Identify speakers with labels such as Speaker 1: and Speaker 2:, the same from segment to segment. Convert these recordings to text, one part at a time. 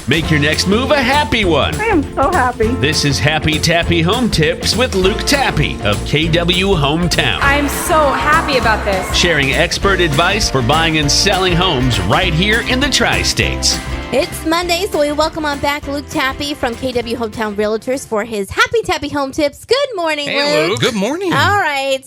Speaker 1: Make your next move a happy one.
Speaker 2: I am so happy.
Speaker 1: This is Happy Tappy Home Tips with Luke Tappe of KW Hometown.
Speaker 3: I'm so happy about this.
Speaker 1: Sharing expert advice for buying and selling homes right here in the Tri-States.
Speaker 4: It's Monday, so we welcome on back Luke Tappe from KW Hometown Realtors for his Happy Tappy Home Tips. Good morning, Luke.
Speaker 5: Good morning.
Speaker 4: All right.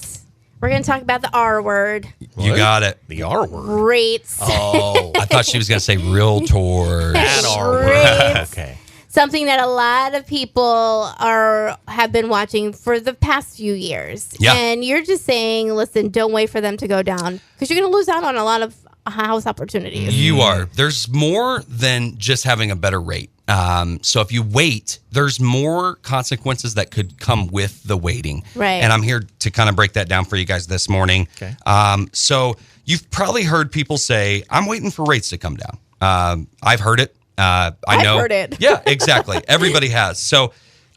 Speaker 4: We're going to talk about the R word.
Speaker 5: You got it.
Speaker 6: The R word.
Speaker 4: Rates.
Speaker 5: Oh, I thought she was going to say realtors.
Speaker 6: That R word.
Speaker 4: Rates.
Speaker 6: Okay.
Speaker 4: Something that a lot of people have been watching for the past few years.
Speaker 5: Yeah.
Speaker 4: And you're just saying, listen, don't wait for them to go down because you're going to lose out on a lot of house opportunities.
Speaker 5: You are. There's more than just having a better rate. So if you wait, there's more consequences that could come with the waiting.
Speaker 4: Right.
Speaker 5: And I'm here to kind of break that down for you guys this morning.
Speaker 6: Okay.
Speaker 5: So you've probably heard people say, I'm waiting for rates to come down. I've heard it. I've
Speaker 4: heard it.
Speaker 5: Yeah, exactly. Everybody has. So,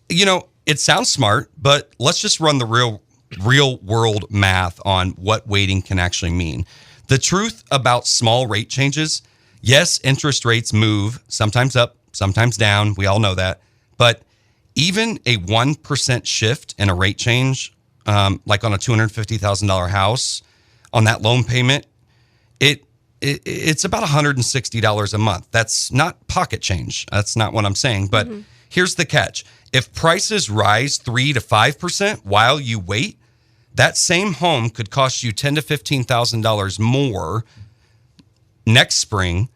Speaker 5: it sounds smart, but let's just run the real world math on what waiting can actually mean. The truth about small rate changes, yes, interest rates move, sometimes up, sometimes down. We all know that. But even a 1% shift in a rate change, like on a $250,000 house, on that loan payment, it's about $160 a month. That's not pocket change. That's not what I'm saying. But here's the catch. If prices rise 3 to 5% while you wait, that same home could cost you $10,000 to $15,000 more next spring.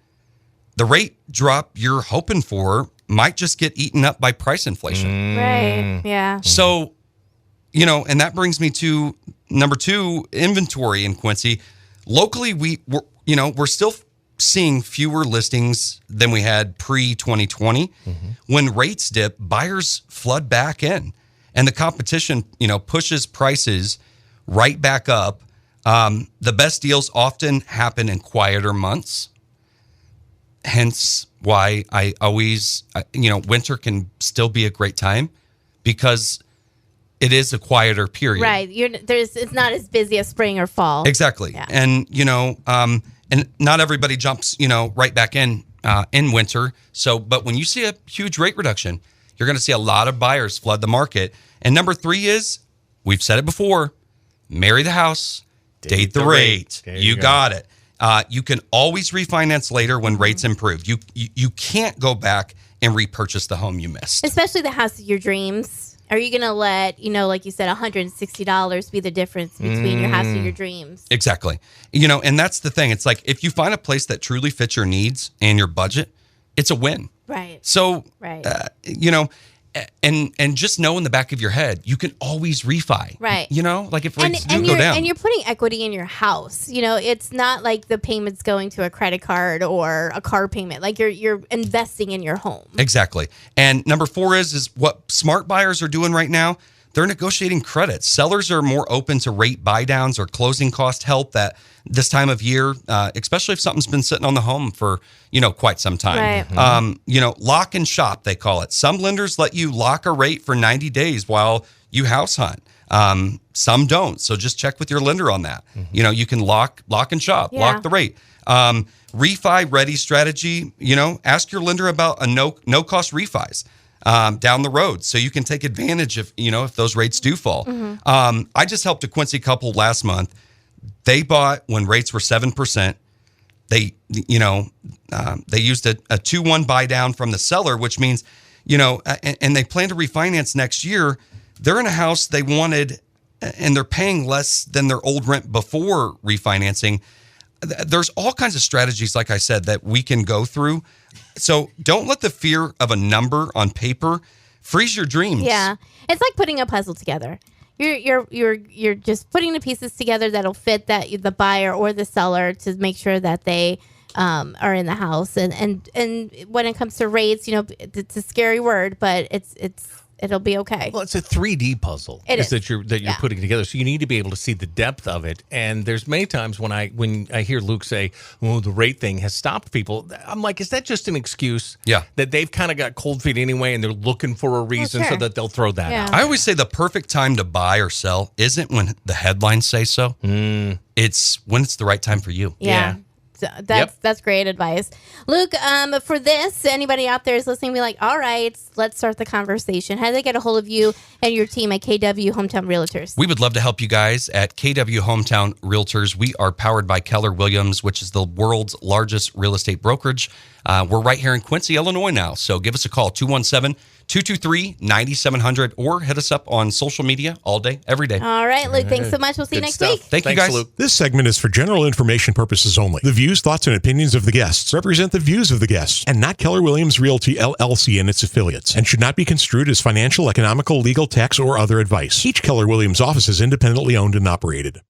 Speaker 5: The rate drop you're hoping for might just get eaten up by price inflation.
Speaker 4: Right. Yeah.
Speaker 5: So, and that brings me to number 2, inventory in Quincy. Locally, we're still seeing fewer listings than we had pre-2020. When rates dip, buyers flood back in. And the competition, pushes prices right back up. The best deals often happen in quieter months. Hence why I always, winter can still be a great time because it is a quieter period.
Speaker 4: Right. It's not as busy as spring or fall.
Speaker 5: Exactly.
Speaker 4: Yeah.
Speaker 5: And, and not everybody jumps, right back in winter. So, but when you see a huge rate reduction, you're going to see a lot of buyers flood the market. And number 3 is, we've said it before, marry the house, date the rate. You got it. You can always refinance later when rates improve. You can't go back and repurchase the home you missed.
Speaker 4: Especially the house of your dreams. Are you going to let, like you said, $160 be the difference between your house and your dreams?
Speaker 5: Exactly. And that's the thing. It's like, if you find a place that truly fits your needs and your budget, it's a win.
Speaker 4: Right.
Speaker 5: So,
Speaker 4: right.
Speaker 5: And just know in the back of your head, you can always refi.
Speaker 4: Right.
Speaker 5: Like if rates do go down.
Speaker 4: And you're putting equity in your house. It's not like the payment's going to a credit card or a car payment. Like you're investing in your home.
Speaker 5: Exactly. And number 4 is what smart buyers are doing right now. They're negotiating credits. Sellers are more open to rate buy downs or closing cost help that this time of year, especially if something's been sitting on the home for, quite some time.
Speaker 4: Right.
Speaker 5: Lock and shop, they call it. Some lenders let you lock a rate for 90 days while you house hunt. Some don't. So just check with your lender on that. You can lock and shop, lock the rate. Refi ready strategy, ask your lender about a no cost refis. Down the road, so you can take advantage of, if those rates do fall. I just helped a Quincy couple last month. They bought when rates were 7%. They used a 2-1 buy down from the seller, which means, and they plan to refinance next year. They're in a house they wanted, and they're paying less than their old rent before refinancing. There's all kinds of strategies, like I said, that we can go through. So don't let the fear of a number on paper freeze your dreams.
Speaker 4: Yeah, it's like putting a puzzle together. You're just putting the pieces together that'll fit the buyer or the seller to make sure that they are in the house. And when it comes to rates, it's a scary word, but it'll be okay.
Speaker 6: Well, it's a 3D puzzle that you're putting together. So you need to be able to see the depth of it. And there's many times when I hear Luke say, "Oh, the rate thing has stopped people," I'm like, is that just an excuse?
Speaker 5: Yeah.
Speaker 6: That they've kind of got cold feet anyway, and they're looking for a reason so that they'll throw that out.
Speaker 5: I always say the perfect time to buy or sell isn't when the headlines say so. It's when it's the right time for you.
Speaker 4: Yeah. So that's great advice. Luke, for this, anybody out there is listening, be like, all right, let's start the conversation. How do they get a hold of you and your team at KW Hometown Realtors?
Speaker 5: We would love to help you guys at KW Hometown Realtors. We are powered by Keller Williams, which is the world's largest real estate brokerage. We're right here in Quincy, Illinois now. So give us a call, 217-223-9700, or hit us up on social media all day, every day.
Speaker 4: All right, Luke, thanks so much. We'll see you next week.
Speaker 5: Thanks, you guys.
Speaker 6: Luke.
Speaker 2: This segment is for general information purposes only. The views, thoughts, and opinions of the guests represent the views of the guests and not Keller Williams Realty LLC and its affiliates, and should not be construed as financial, economical, legal, tax, or other advice. Each Keller Williams office is independently owned and operated.